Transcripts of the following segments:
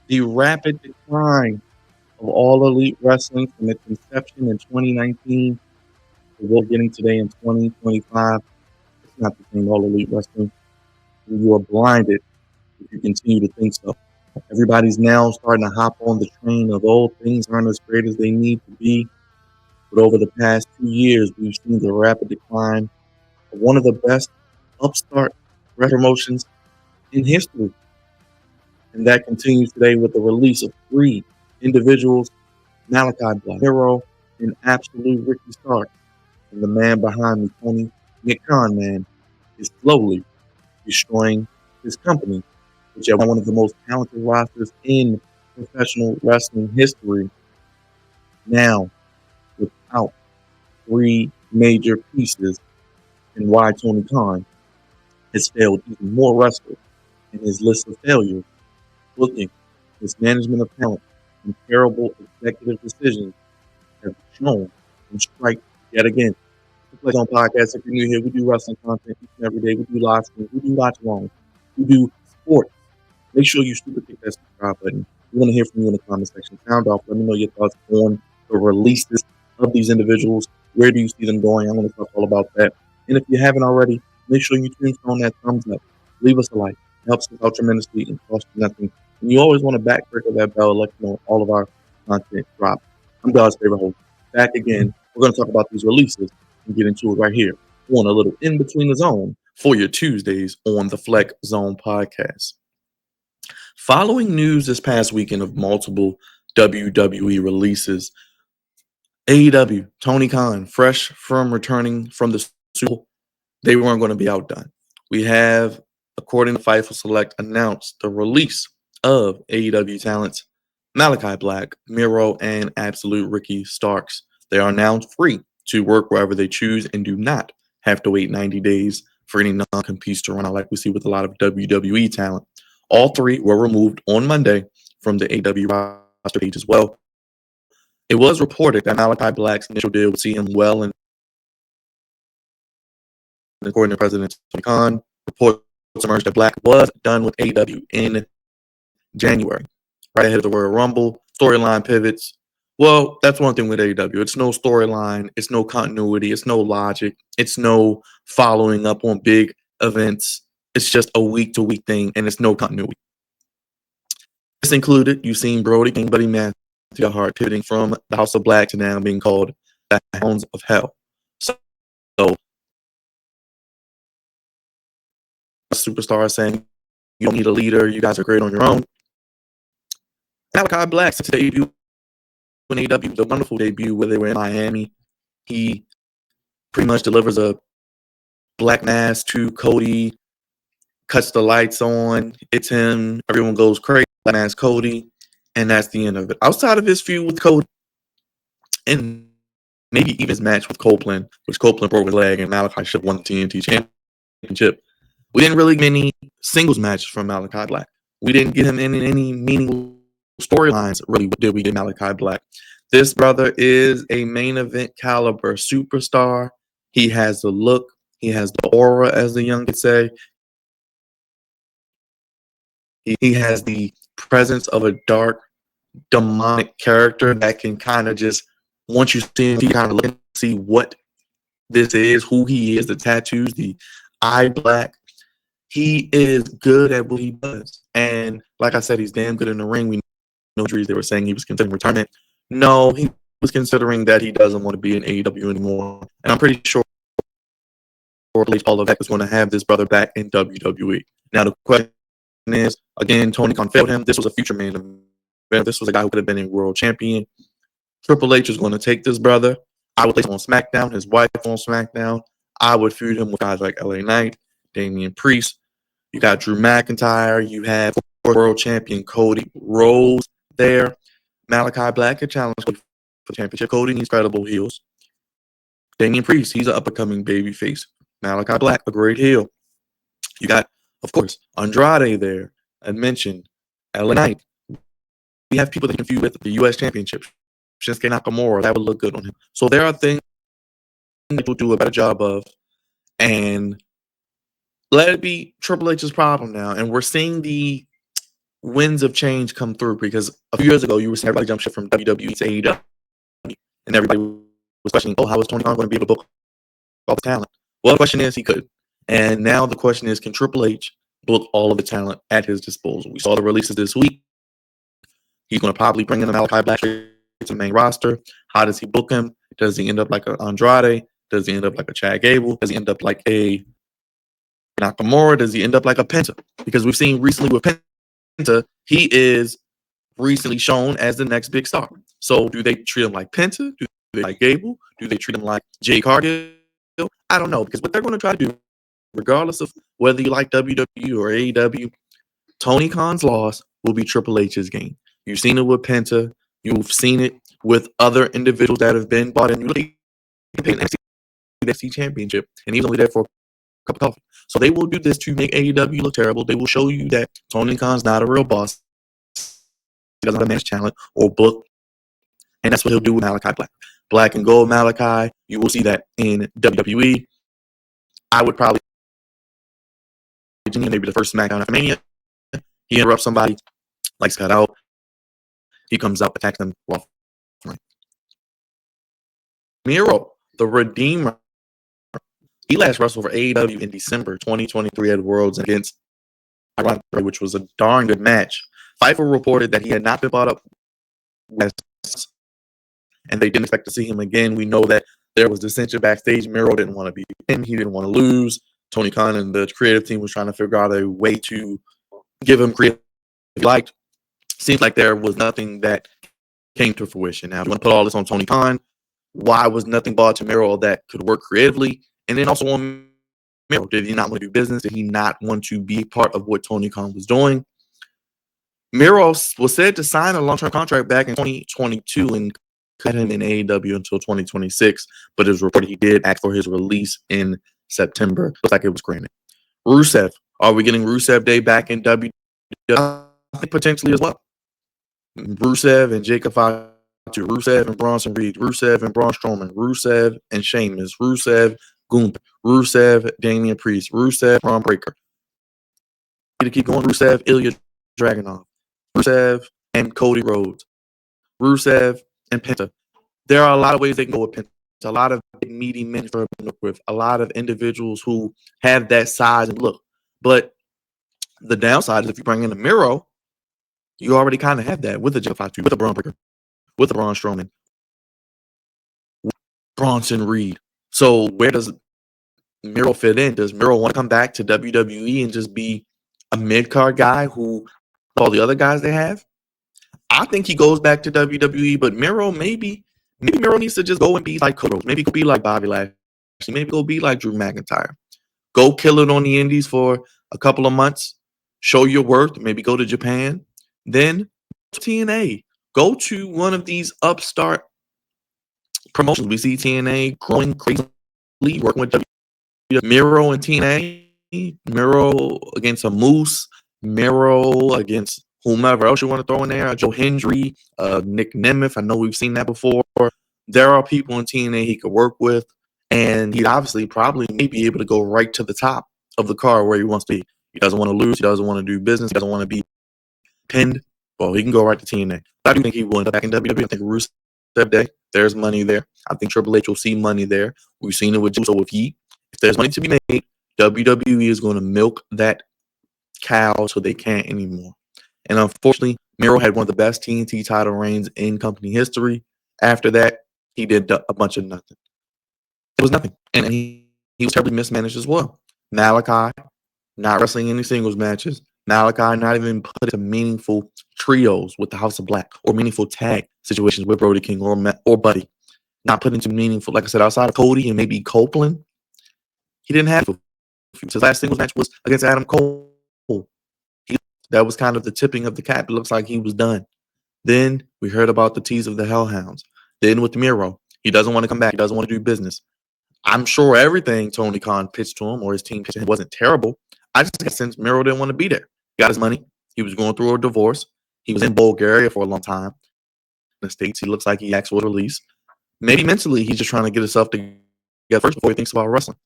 The rapid decline of all elite wrestling from its inception in 2019 to what we're getting today in 2025. It's not the same all elite wrestling. You are blinded if you continue to think so. Everybody's now starting to hop on the train of old things aren't as great as they need to be. But over the past 2 years, we've seen the rapid decline of one of the best upstart promotions in history. And that continues today with the release of three individuals: Malakai Black, Miro, and Absolute Ricky Stark. And the man behind me, Tony Nick Khan, man, is slowly destroying his company, which had one of the most talented rosters in professional wrestling history. Now, without three major pieces, and why Tony Khan has failed even more wrestlers in his list of failures, looking mismanagement of talent and terrible executive decisions have shown and strike yet again. The Play On Podcast, if you're new here, we do wrestling content each and every day. We do live streams, we do watch along, we do sports. Make sure you super click that subscribe button. We want to hear from you in the comment section. Sound off. Let me know your thoughts on the releases of these individuals. Where do you see them going? I'm going to talk all about that. And if you haven't already, make sure you on that thumbs up. Leave us a like. It helps us out tremendously and costs you nothing. And you always want to back click that bell, let you know all of our content drop. I'm God's favorite host. Back again. We're going to talk about these releases and get into it right here on a little in between the zone for your Tuesdays on the Flex Zone podcast. Following news this past weekend of multiple WWE releases, AEW, Tony Khan, fresh from returning from the Super Bowl, they weren't going to be outdone. We have, according to Fightful Select, announced the release of AEW talents Malakai Black, Miro, and Absolute Ricky Starks. They are now free to work wherever they choose and do not have to wait 90 days for any non-competes to run out like we see with a lot of WWE talent. All three were removed on Monday from the AEW roster page as well. It was reported that Malakai Black's initial deal would see him well, and according to President Tony Khan, reports emerged that Black was done with AEW in January, right ahead of the Royal Rumble. Storyline pivots. Well, that's one thing with AEW. It's no storyline. It's no continuity. It's no logic. It's no following up on big events. It's just a week-to-week thing, and it's no continuity. This included, you've seen Brody King, Buddy Matthew Hart pivoting from the House of Black to now being called the Hounds of Hell. So superstar saying, you don't need a leader. You guys are great on your own. Malakai Black, since the debut in AEW, was a wonderful debut where they were in Miami. He pretty much delivers a black mass to Cody, cuts the lights on, it's him, everyone goes crazy, black mass Cody, and that's the end of it. Outside of his feud with Cody, and maybe even his match with Copeland, which Copeland broke his leg and Malakai should have won the TNT Championship, we didn't really get any singles matches from Malakai Black. We didn't get him in any meaningful storylines, really, did we get Malakai Black. This brother is a main event caliber superstar. He has the look. He has the aura, as the young kids say. He has the presence of a dark, demonic character that can kind of just, once you see him, you kind of look and see what this is, who he is, the tattoos, the eye black. He is good at what he does. And like I said, he's damn good in the ring. We know injuries. They were saying he was considering retirement. No, he was considering that he doesn't want to be in AEW anymore. And I'm pretty sure Paul Levesque is going to have this brother back in WWE. Now, the question is, again, Tony Khan failed him. This was a future man. This was a guy who could have been a world champion. Triple H is going to take this brother. I would place him on SmackDown, his wife on SmackDown. I would feud him with guys like LA Knight, Damian Priest. You got Drew McIntyre. You have world champion Cody Rhodes there. Malakai Black could challenge for the championship. Cody needs credible heels. Damian Priest, he's an up-and-coming babyface. Malakai Black, a great heel. You got, of course, Andrade there. I mentioned LA Knight. We have people that can feud with the U.S. Championship. Shinsuke Nakamura, that would look good on him. So there are things that we'll do a better job of, and let it be Triple H's problem now. And we're seeing the winds of change come through, because a few years ago you were seeing everybody jump ship from WWE to AEW, and everybody was questioning, oh, how is Tony Khan going to be able to book all the talent? Well, the question is, he could. And now the question is, can Triple H book all of the talent at his disposal? We saw the releases this week. He's going to probably bring in a Malakai Black to the main roster. How does he book him? Does he end up like an Andrade? Does he end up like a Chad Gable? Does he end up like a Nakamura? Does he end up like a Penta? Because we've seen recently with Penta, he is recently shown as the next big star. So do they treat him like Penta? Do they like Gable? Do they treat him like Jay Cargill? I don't know, because what they're going to try to do, regardless of whether you like WWE or AEW, Tony Khan's loss will be Triple H's gain. You've seen it with Penta. You've seen it with other individuals that have been bought in. NXT championship, and he was only there for a cup of coffee. So they will do this to make AEW look terrible. They will show you that Tony Khan's not a real boss. He doesn't have a manage talent or book, and that's what he'll do with Malakai Black. Black and gold Malakai, you will see that in WWE. I would probably maybe the first SmackDown after Mania. He interrupts somebody, likes cut out. He comes up, attacks them. Miro, the Redeemer. He last wrestled for AEW in December 2023 at Worlds against Ironically, which was a darn good match. Fightful reported that he had not been brought up, and they didn't expect to see him again. We know that there was dissension backstage. Miro didn't want to be in. He didn't want to lose. Tony Khan and the creative team was trying to figure out a way to give him creative he liked. Seems like there was nothing that came to fruition. Now, if you want to put all this on Tony Khan, why was nothing brought to Miro that could work creatively? And then also on Miro, did he not want to do business? Did he not want to be part of what Tony Khan was doing? Miro was said to sign a long-term contract back in 2022 and cut him in AEW until 2026, but it was reported he did ask for his release in September. Looks like it was granted. Rusev. Are we getting Rusev Day back in WWE? I think potentially as well. Rusev and Jacob Fatu, Rusev and Bronson Reed, Rusev and Braun Strowman, Rusev and Sheamus, Rusev, Gunther, Rusev, Damian Priest, Rusev, Braun Breaker. To keep going, Rusev, Ilya Dragunov, Rusev and Cody Rhodes, Rusev and Penta. There are a lot of ways they can go with Penta. A lot of meaty men for with a lot of individuals who have that size and look. But the downside is if you bring in a Miro, you already kind of have that with the Jeff Fatu, with the Braun Breaker, with the Braun Strowman, with Bronson Reed. So where does Miro fit in? Does Miro want to come back to WWE and just be a mid-card guy who all the other guys they have? I think he goes back to WWE, but Miro maybe Miro needs to just go and be like Cody Rhodes. Maybe go be like Bobby Lashley. Maybe go be like Drew McIntyre. Go kill it on the indies for a couple of months. Show your worth. Maybe go to Japan. Then TNA. Go to one of these upstart promotions. We see TNA growing crazily, working with Miro and TNA. Miro against a Moose. Miro against whomever else you want to throw in there. Joe Hendry, Nick Nemeth. I know we've seen that before. There are people in TNA he could work with, and he'd obviously probably may be able to go right to the top of the card where he wants to be. He doesn't want to lose. He doesn't want to do business. He doesn't want to be pinned. Well, he can go right to TNA. I do think he will end up back in WWE. I think Rusev Day, there's money there. I think Triple H will see money there. We've seen it with Juice. So with Heat, if there's money to be made, WWE is going to milk that cow so they can't anymore. And unfortunately, Miro had one of the best TNT title reigns in company history. After that, he did a bunch of nothing. It was nothing. And he was terribly mismanaged as well. Malakai, not wrestling any singles matches. Malakai not even put into meaningful trios with the House of Black or meaningful tag situations with Brody King or Buddy. Not put into meaningful, like I said, outside of Cody and maybe Copeland. He didn't have his last singles match was against Adam Cole. That was kind of the tipping of the cap. It looks like he was done. Then we heard about the tease of the Hellhounds. Then with Miro, he doesn't want to come back. He doesn't want to do business. I'm sure everything Tony Khan pitched to him or his team pitched to him wasn't terrible. I just got since Miro didn't want to be there. He got his money. He was going through a divorce. He was in Bulgaria for a long time. In the States, he looks like he asked for a release. Maybe mentally, he's just trying to get himself together first before he thinks about wrestling.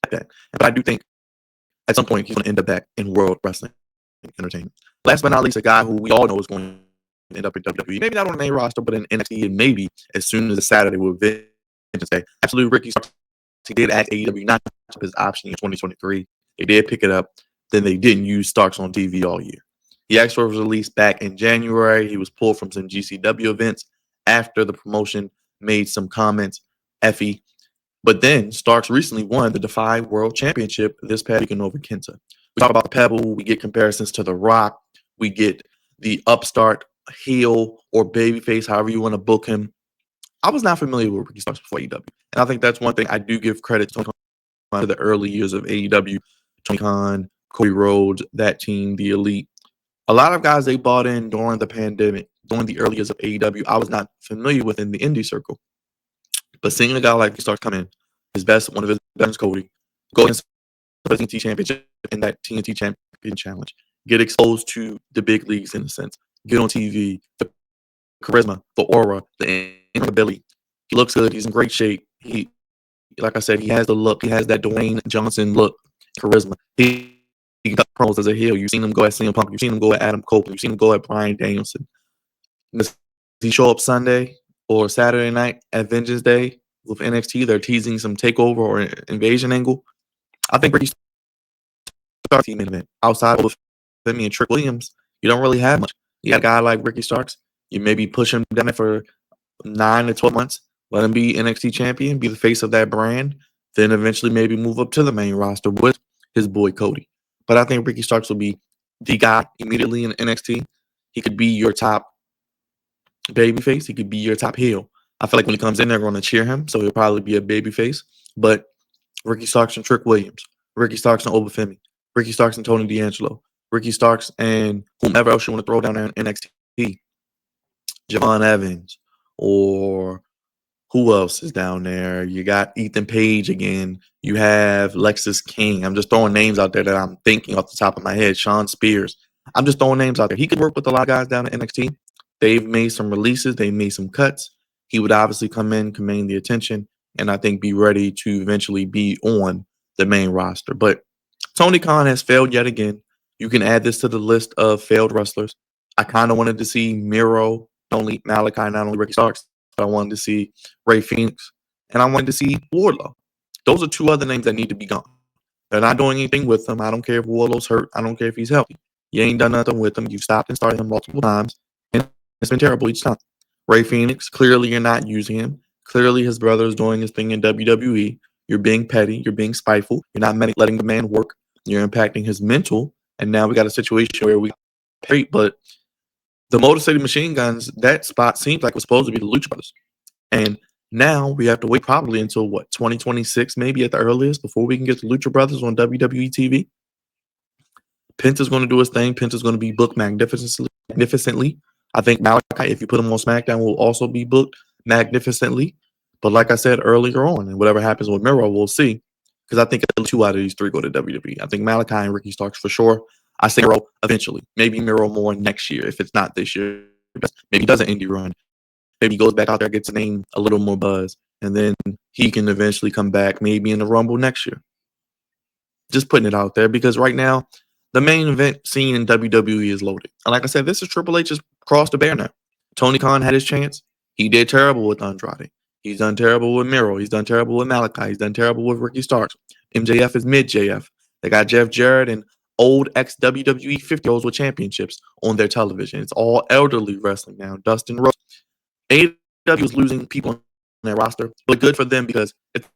But I do think at some point he's going to end up back in World Wrestling. entertainment. Last but not least, a guy who we all know is going to end up at WWE, maybe not on the main roster, but in NXT, and maybe as soon as a Saturday with Vengeance Day. Absolutely, Ricky Starks. He did ask AEW not to pick up his option in 2023. They did pick it up. Then they didn't use Starks on TV all year. He asked for his release back in January. He was pulled from some GCW events after the promotion made some comments. Effie. But then Starks recently won the Defy World Championship this past weekend over Kenta. We talk about the Pebble. We get comparisons to The Rock. We get the upstart heel or babyface, however you want to book him. I was not familiar with Ricky Starks before AEW. And I think that's one thing I do give credit to Tony Khan, to the early years of AEW. Tony Khan, Cody Rhodes, that team, the Elite. A lot of guys they bought in during the pandemic, during the early years of AEW, I was not familiar with in the indie circle. But seeing a guy like Ricky Starks come in, one of his best, Cody, go against the TNT Championship in that TNT Champion Challenge, get exposed to the big leagues in a sense, get on TV, the charisma, the aura, the ability. He looks good. He's in great shape. Like I said, he has the look. He has that Dwayne Johnson look, charisma. He got promos as a heel. You've seen him go at CM Punk. You've seen him go at Adam Copeland. You've seen him go at Bryan Danielson. Does he show up Sunday or Saturday night at Vengeance Day with NXT? They're teasing some takeover or invasion angle. I think Ricky Starks team event outside of Femi and Trick Williams, you don't really have much. You got a guy like Ricky Starks. You maybe push him down for 9 to 12 months. Let him be NXT champion, be the face of that brand. Then eventually maybe move up to the main roster with his boy Cody. But I think Ricky Starks will be the guy immediately in NXT. He could be your top babyface. He could be your top heel. I feel like when he comes in, they're going to cheer him, so he'll probably be a babyface. But Ricky Starks and Trick Williams, Ricky Starks and Obafemi, Ricky Starks and Tony D'Angelo, Ricky Starks and whomever else you want to throw down there in NXT, Javon Evans, or who else is down there? You got Ethan Page again. You have Lexus King. I'm just throwing names out there that I'm thinking off the top of my head. Sean Spears. I'm just throwing names out there. He could work with a lot of guys down at NXT. They've made some releases. They've made some cuts. He would obviously come in, command the attention, and I think be ready to eventually be on the main roster. But Tony Khan has failed yet again. You can add this to the list of failed wrestlers. I kind of wanted to see Miro, not only Malakai, not only Ricky Starks, but I wanted to see Ray Phoenix, and I wanted to see Wardlow. Those are two other names that need to be gone. They're not doing anything with them. I don't care if Wardlow's hurt. I don't care if he's healthy. You ain't done nothing with him. You've stopped and started him multiple times, and it's been terrible each time. Ray Phoenix, clearly you're not using him. Clearly his brother is doing his thing in WWE. You're being petty. You're being spiteful. You're not letting the man work. You're impacting his mental, and now we got a situation where we pay, but the Motor City Machine Guns, that spot seems like it was supposed to be the Lucha Brothers. And now we have to wait probably until, 2026 maybe at the earliest before we can get the Lucha Brothers on WWE TV. Penta's going to do his thing. Penta's going to be booked magnificently. I think Malakai, if you put him on SmackDown, will also be booked magnificently. But like I said earlier on, and whatever happens with Miro, we'll see. Because I think 2 out of these 3 go to WWE. I think Malakai and Ricky Starks for sure. I say Miro eventually. Maybe Miro more next year if it's not this year. Maybe he does an indie run. Maybe he goes back out there, gets a name, a little more buzz, and then he can eventually come back maybe in the Rumble next year. Just putting it out there because right now, the main event scene in WWE is loaded. And like I said, this is Triple H's cross the bear now. Tony Khan had his chance. He did terrible with Andrade. He's done terrible with Miro. He's done terrible with Malakai. He's done terrible with Ricky Starks. MJF is mid-JF. They got Jeff Jarrett and old ex-WWE 50-year-olds with championships on their television. It's all elderly wrestling now. Dustin Rhodes. AEW is losing people on their roster, but good for them because if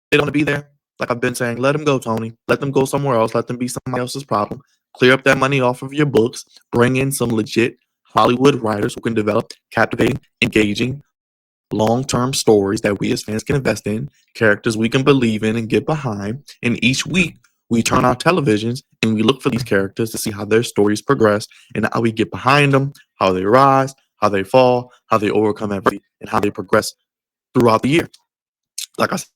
they don't want to be there, like I've been saying, let them go, Tony. Let them go somewhere else. Let them be somebody else's problem. Clear up that money off of your books. Bring in some legit Hollywood writers who can develop captivating, engaging, long-term stories that we as fans can invest in, characters we can believe in and get behind. And each week, we turn our televisions and we look for these characters to see how their stories progress and how we get behind them, how they rise, how they fall, how they overcome adversity, and how they progress throughout the year. Like I said,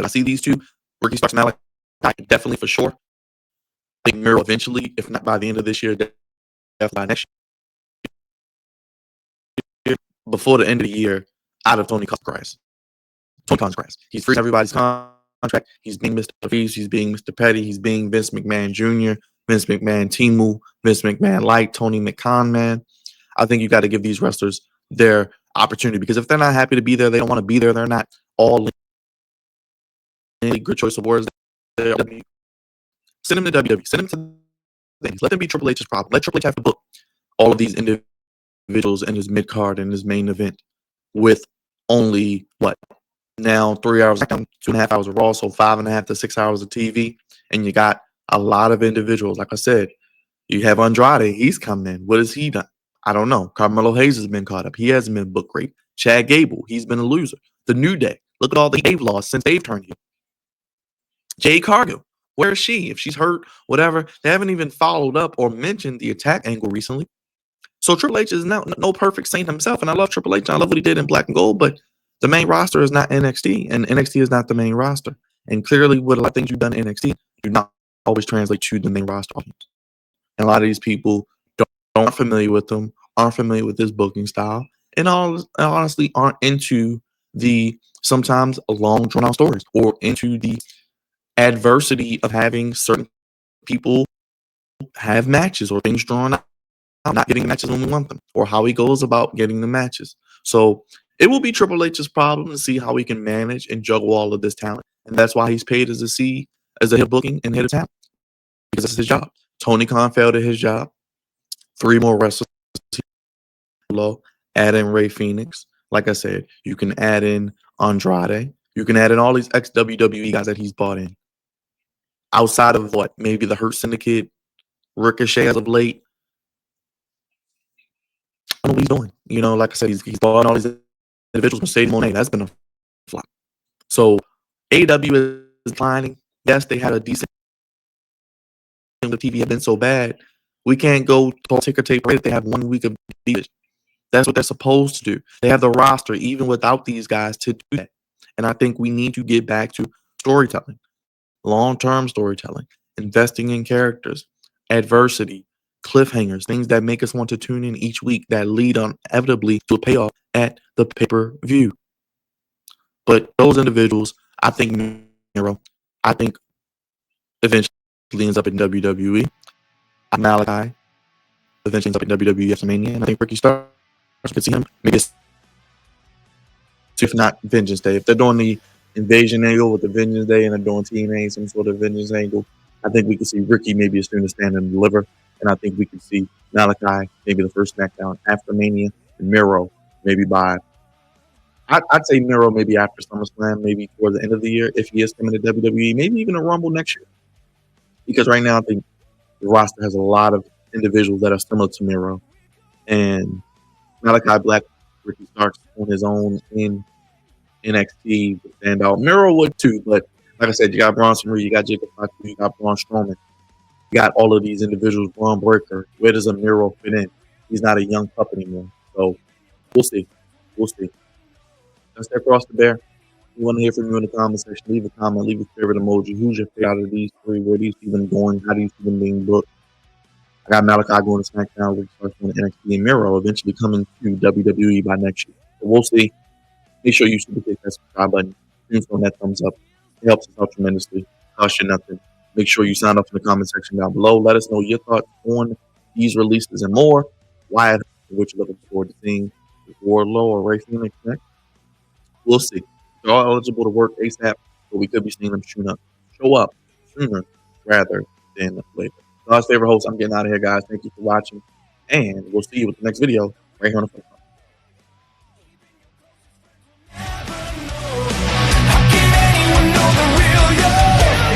I see these two, Ricky Starks and Malakai, definitely for sure. I think Miro eventually, if not by the end of this year, definitely by next year, before the end of the year, out of Tony Khan's grass. He's freezing everybody's contract. He's being Mr. Feast. He's being Mr. Petty. He's being Vince McMahon Jr. Vince McMahon Timu, Vince McMahon Light, Tony McCon, man. I think you got to give these wrestlers their opportunity, because if they're not happy to be there, they don't want to be there. They're not all in. Good choice of words. Send them to WWE. Send them to things. Let them be Triple H's problem. Let Triple H have to book all of these individuals in his mid card and his main event with only what now 3 hours, 2.5 hours of Raw, so 5.5 to 6 hours of TV, and you got a lot of individuals. Like I said, you have Andrade. He's coming in. What has he done? I don't know. Carmelo Hayes has been caught up. He hasn't been booked great. Chad Gable, he's been a loser. The New Day. Look at all they've lost since they've turned heel. Jade Cargill, where is she? If she's hurt, whatever. They haven't even followed up or mentioned the attack angle recently. So Triple H is no perfect saint himself, and I love Triple H. I love what he did in Black and Gold, but the main roster is not NXT, and NXT is not the main roster. And clearly, with a lot of things you've done in NXT, do not always translate to the main roster. And a lot of these people aren't familiar with them, aren't familiar with this booking style, and honestly aren't into the sometimes long drawn out stories or into the adversity of having certain people have matches or things drawn out, not getting matches when we want them, or how he goes about getting the matches. So it will be Triple H's problem to see how he can manage and juggle all of this talent. And that's why he's paid as a head booking and head of talent, because that's his job. Tony Khan failed at his job. 3 more wrestlers below. Add in Ray Phoenix. Like I said, you can add in Andrade. You can add in all these ex-WWE guys that he's brought in. Outside of what? Maybe the Hurt Syndicate, Ricochet as of late. I don't know what he's doing. You know, like I said, he's brought in all these individuals. Mercedes Moné, that's been a flop. So AEW is declining. Yes, they had a decent. The TV had been so bad. We can't go ticker tape rate if they have 1 week of division. That's what they're supposed to do. They have the roster, even without these guys, to do that. And I think we need to get back to storytelling, long-term storytelling, investing in characters, adversity, cliffhangers, things that make us want to tune in each week that lead inevitably to a payoff at the pay-per-view. But those individuals, I think Miro, I think eventually ends up in WWE. Malakai eventually ends up in WWE after Mania, and I think Ricky Starks could see him. Maybe if not Vengeance Day. If they're doing the Invasion angle with the Vengeance Day and they're doing TNA, some sort of Vengeance angle, I think we could see Ricky maybe as soon as stand and deliver. And I think we could see Malakai maybe the first SmackDown after Mania, and Miro maybe by, I'd say Miro maybe after SummerSlam, maybe towards the end of the year, if he is coming to WWE, maybe even a Rumble next year. Because right now I think the roster has a lot of individuals that are similar to Miro. And Malakai Black, Ricky Starks on his own in NXT would stand out. Miro would too, but like I said, you got Bronson Reed, you got Jacob Fatu, you got Braun Strowman, you got all of these individuals. Braun Breaker, where does a Miro fit in? He's not a young pup anymore, so we'll see. We'll see. That's that Cross the Bear. We want to hear from you in the comment section. Leave a comment, leave a favorite emoji. Who's your favorite out of these 3? Where do you see them going? How do you see them being booked? I got Malakai going to SmackDown, Ricky Starks going to NXT, and Miro eventually coming to WWE by next year. So we'll see. Make sure you super hit that subscribe button. On that thumbs up. It helps us out tremendously. Cost you nothing. Make sure you sign up in the comment section down below. Let us know your thoughts on these releases and more. Why, which you're looking forward to seeing Wardlow or Ray Phoenix next. We'll see. They're all eligible to work ASAP, but we could be seeing them show up sooner rather than later. God's favorite host, I'm getting out of here, guys. Thank you for watching, and we'll see you with the next video right here on the